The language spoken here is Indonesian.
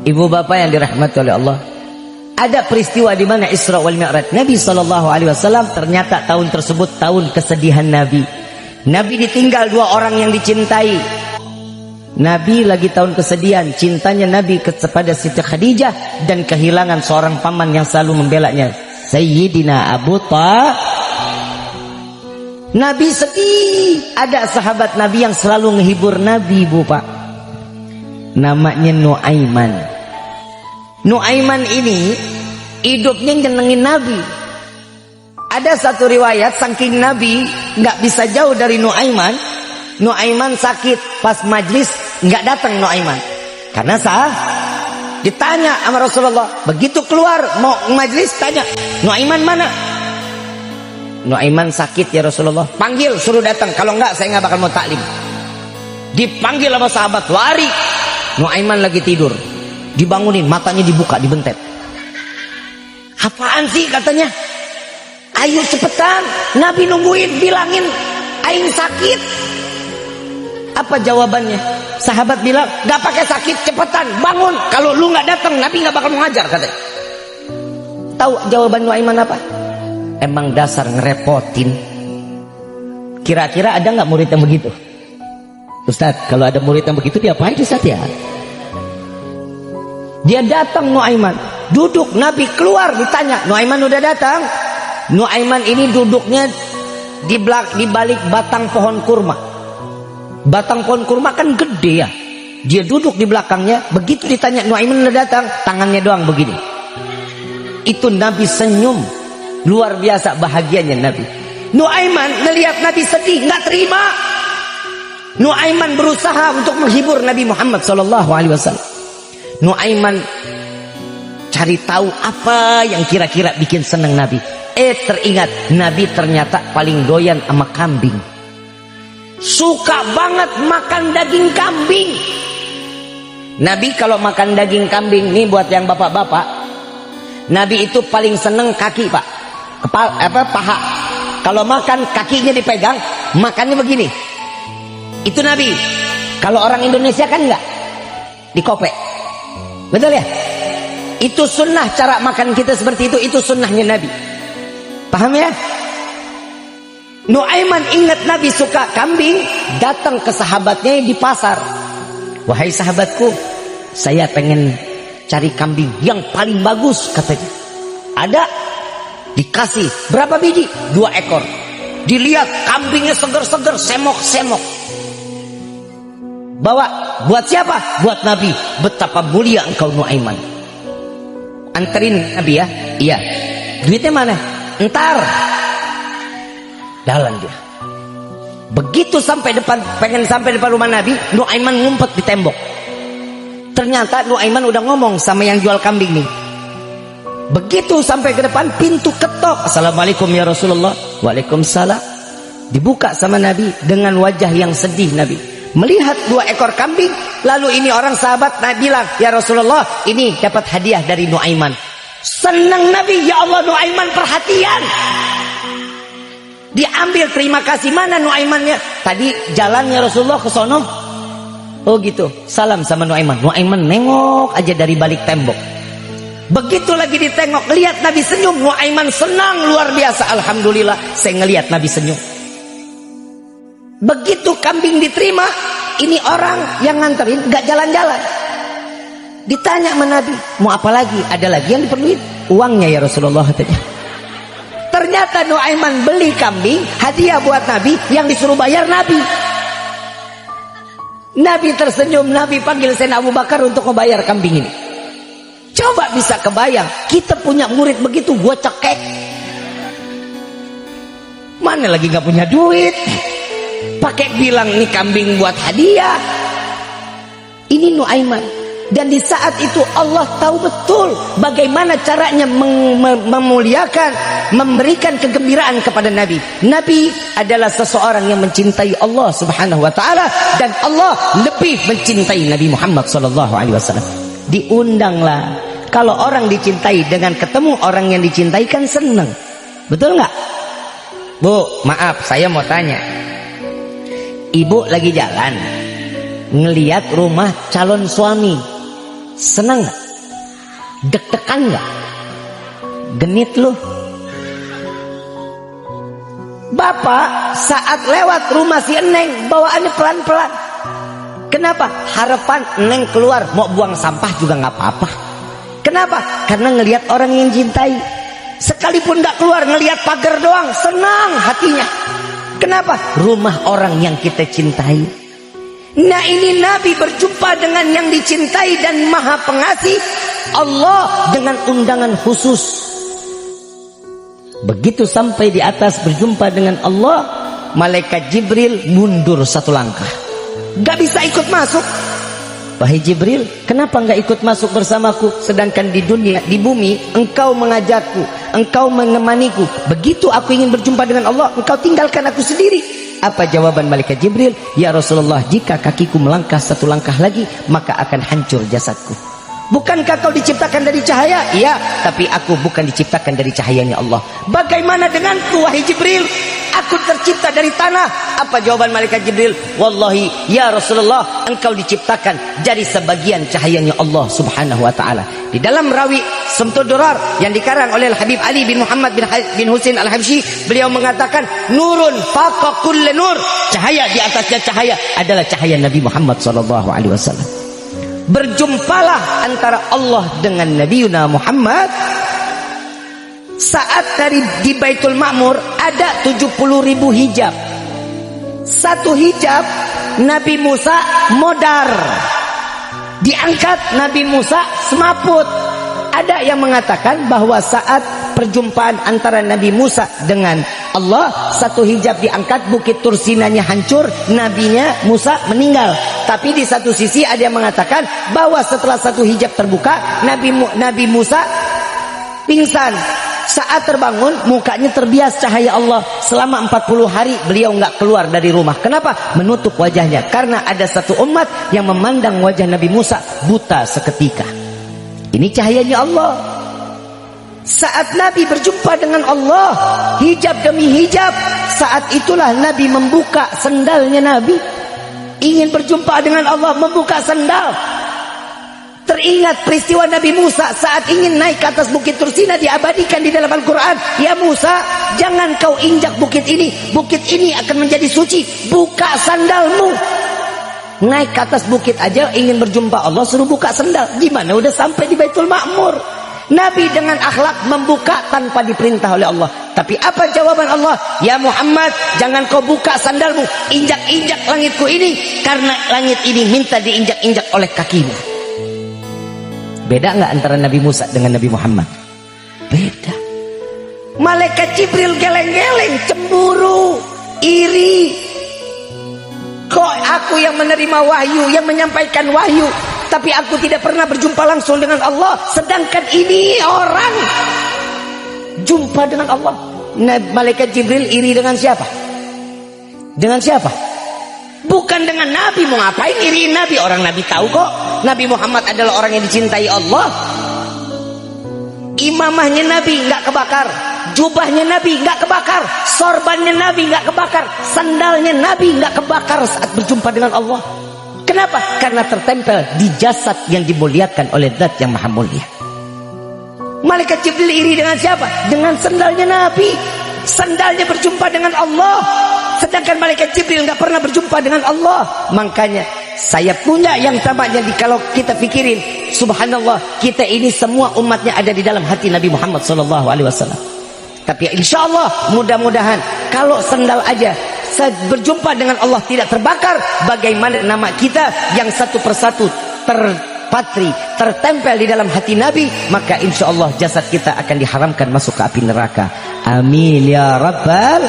Ibu bapak yang dirahmati oleh Allah, ada peristiwa di mana Isra wal Mi'raj Nabi SAW, ternyata tahun tersebut tahun kesedihan Nabi. Nabi ditinggal dua orang yang dicintai. Nabi lagi tahun kesedihan, cintanya Nabi kepada Siti Khadijah dan kehilangan seorang paman yang selalu membelanya, Sayyidina Abu Talib. Nabi sedih. Ada sahabat Nabi yang selalu menghibur Nabi, Bu Pak. Namanya Nuaiman. Nuaiman ini hidupnya nyenengin Nabi. Ada satu riwayat saking Nabi nggak bisa jauh dari Nuaiman. Nuaiman sakit, pas majlis nggak datang Nuaiman karena ditanya sama Rasulullah. Begitu keluar mau majlis, tanya, Nuaiman mana? Nuaiman sakit ya Rasulullah. Panggil, suruh datang, kalau enggak saya nggak bakal mau taklim. Dipanggil sama sahabat, lari. Nuaiman lagi tidur, dibangunin, matanya dibuka, dibentet. Apaan sih katanya? Ayo cepetan, Nabi nungguin, bilangin aing sakit. Apa jawabannya? Sahabat bilang, gak pakai sakit, cepetan bangun, kalau lu nggak datang Nabi nggak bakal mengajar katanya. Tahu jawaban Nuaiman apa? Emang dasar ngerepotin. Kira-kira ada nggak murid yang begitu? Ustaz, kalau ada murid yang begitu diapain Ustaz ya? Dia datang Nuaiman, duduk, Nabi keluar, ditanya, Nuaiman udah datang? Nuaiman ini duduknya di balik batang pohon kurma. Batang pohon kurma kan gede ya. Dia duduk di belakangnya. Begitu ditanya Nuaiman udah datang, tangannya doang begini. Itu Nabi senyum. Luar biasa bahagianya Nabi. Nuaiman melihat Nabi sedih, nggak terima. Nuaiman berusaha untuk menghibur Nabi Muhammad SAW. Nuaiman cari tahu apa yang kira-kira bikin senang Nabi. Teringat Nabi ternyata paling doyan sama kambing. Suka banget makan daging kambing. Nabi kalau makan daging kambing, nih buat yang bapak-bapak, Nabi itu paling seneng kaki, Pak. Paha. Kalau makan kakinya dipegang, makannya begini. Itu Nabi. Kalau orang Indonesia kan enggak, dikopek. Betul ya? Itu sunnah cara makan kita seperti itu sunnahnya Nabi. Paham ya? Nuaiman ingat Nabi suka kambing, datang ke sahabatnya di pasar. Wahai sahabatku, saya pengen cari kambing yang paling bagus katanya. Ada? Dikasih. Berapa biji? 2 ekor. Dilihat kambingnya seger-seger, semok-semok. Bawa. Buat siapa? Buat Nabi. Betapa mulia engkau Nuaiman. Anterin Nabi ya. Iya. Duitnya mana? Entar. Jalan dia. Begitu sampai depan, pengen sampai depan rumah Nabi, Nuaiman ngumpet di tembok. Ternyata Nuaiman udah ngomong sama yang jual kambing nih. Begitu sampai ke depan, pintu ketok. Assalamualaikum ya Rasulullah. Waalaikumsalam. Dibuka sama Nabi dengan wajah yang sedih Nabi. Melihat 2 ekor kambing. Lalu ini orang sahabat Nabi bilang, ya Rasulullah, ini dapat hadiah dari Nuaiman. Senang Nabi, ya Allah Nuaiman perhatian. Diambil, terima kasih. Mana Nuaimannya? Tadi jalannya Rasulullah ke sono. Oh gitu, salam sama Nuaiman. Nuaiman nengok aja dari balik tembok. Begitu lagi ditengok, lihat Nabi senyum, Nuaiman senang luar biasa. Alhamdulillah saya ngelihat Nabi senyum. Begitu kambing diterima, ini orang yang nganterin gak jalan-jalan. Ditanya sama Nabi, mau apa lagi? Ada lagi yang diperluin? Uangnya ya Rasulullah katanya. Ternyata Nuaiman beli kambing hadiah buat Nabi, yang disuruh bayar Nabi. Nabi tersenyum, Nabi panggil Sayyidina Abu Bakar untuk membayar kambing ini. Coba bisa kebayang, kita punya murid begitu, gua cekek. Mana lagi gak punya duit, pakai bilang ini kambing buat hadiah. Ini Nuaiman. Dan di saat itu Allah tahu betul bagaimana caranya memuliakan, memberikan kegembiraan kepada Nabi. Nabi adalah seseorang yang mencintai Allah Subhanahu wa taala, dan Allah lebih mencintai Nabi Muhammad sallallahu alaihi wasallam. Diundanglah. Kalau orang dicintai, dengan ketemu orang yang dicintai kan senang. Betul nggak? Bu, maaf saya mau tanya. Ibu lagi jalan, ngelihat rumah calon suami, Senang gak? Deg-degan gak? Genit lu? Bapak saat lewat rumah si Eneng bawaannya pelan-pelan. Kenapa? Harapan Eneng keluar mau buang sampah juga gak apa-apa. Kenapa? Karena ngelihat orang yang cintai. Sekalipun gak keluar ngelihat pagar doang senang hatinya. Kenapa? Rumah orang yang kita cintai. Nah ini Nabi berjumpa dengan yang dicintai dan maha pengasih Allah dengan undangan khusus. Begitu sampai di atas berjumpa dengan Allah, malaikat Jibril mundur satu langkah. Gak bisa ikut masuk. Wahai Jibril, kenapa gak ikut masuk bersamaku? Sedangkan di dunia, di bumi, engkau mengajakku, engkau menemaniku. Begitu aku ingin berjumpa dengan Allah, engkau tinggalkan aku sendiri. Apa jawaban malaikat Jibril? Ya Rasulullah, jika kakiku melangkah satu langkah lagi, maka akan hancur jasadku. Bukankah kau diciptakan dari cahaya? Iya, tapi aku bukan diciptakan dari cahayanya Allah. Bagaimana denganku wahai Jibril? Aku tercipta dari tanah. Apa jawaban malaikat Jibril? Wallahi ya Rasulullah, engkau diciptakan dari sebagian cahayanya Allah subhanahu wa ta'ala. Di dalam rawi Sumtud Durar yang dikarang oleh Habib Ali bin Muhammad bin Husain al-Habsyi, beliau mengatakan nurun faqa kulli nur, cahaya di atasnya cahaya adalah cahaya Nabi Muhammad sallallahu alaihi wasallam. Berjumpalah antara Allah dengan Nabi Muhammad saat di Baitul Ma'mur ada 70.000 hijab. Satu hijab Nabi Musa modar, diangkat Nabi Musa semaput. Ada yang mengatakan bahwa saat perjumpaan antara Nabi Musa dengan Allah, satu hijab diangkat, bukit Tursinanya hancur, nabinya Musa meninggal. Tapi di satu sisi ada yang mengatakan bahwa setelah satu hijab terbuka, Nabi Musa pingsan. Saat terbangun mukanya terbias cahaya Allah. Selama 40 hari beliau nggak keluar dari rumah. Kenapa? Menutup wajahnya. Karena ada satu umat yang memandang wajah Nabi Musa buta seketika. Ini cahayanya Allah. Saat Nabi berjumpa dengan Allah, hijab demi hijab, saat itulah Nabi membuka sendalnya Nabi. Ingin berjumpa dengan Allah, membuka sendal. Teringat peristiwa Nabi Musa saat ingin naik ke atas bukit Tursina, diabadikan di dalam Al-Quran. Ya Musa, jangan kau injak bukit ini. Bukit ini akan menjadi suci. Buka sandalmu. Naik ke atas bukit aja ingin berjumpa Allah, suruh buka sendal. Gimana udah sampai di Baitul Ma'mur? Nabi dengan akhlak membuka tanpa diperintah oleh Allah. Tapi apa jawaban Allah? Ya Muhammad, jangan kau buka sandalmu, injak-injak langitku ini, karena langit ini minta diinjak-injak oleh kakimu. Beda nggak antara Nabi Musa dengan Nabi Muhammad? Beda. Malaikat Jibril geleng-geleng, cemburu, iri. Kok aku yang menerima wahyu, yang menyampaikan wahyu, tapi aku tidak pernah berjumpa langsung dengan Allah, sedangkan ini orang jumpa dengan Allah. Nah, malaikat Jibril iri dengan siapa? Dengan siapa? Bukan dengan Nabi. Mau ngapain iri Nabi? Orang Nabi tahu kok Nabi Muhammad adalah orang yang dicintai Allah. Imamahnya Nabi nggak kebakar, jubahnya Nabi nggak kebakar, sorbannya Nabi nggak kebakar, sandalnya Nabi nggak kebakar saat berjumpa dengan Allah. Kenapa? Karena tertempel di jasad yang dimuliakan oleh Zat yang Maha Mulia. Malaikat Jibril iri dengan siapa? Dengan sandalnya Nabi. Sandalnya berjumpa dengan Allah, sedangkan malaikat Jibril nggak pernah berjumpa dengan Allah. Makanya saya punya yang namanya kalau kita pikirin, subhanallah, kita ini semua umatnya ada di dalam hati Nabi Muhammad SAW. Tapi insya Allah mudah-mudahan kalau sandal aja berjumpa dengan Allah tidak terbakar, bagaimana nama kita yang satu persatu terpatri, tertempel di dalam hati Nabi, maka insya Allah jasad kita akan diharamkan masuk ke api neraka. Amin ya rabbal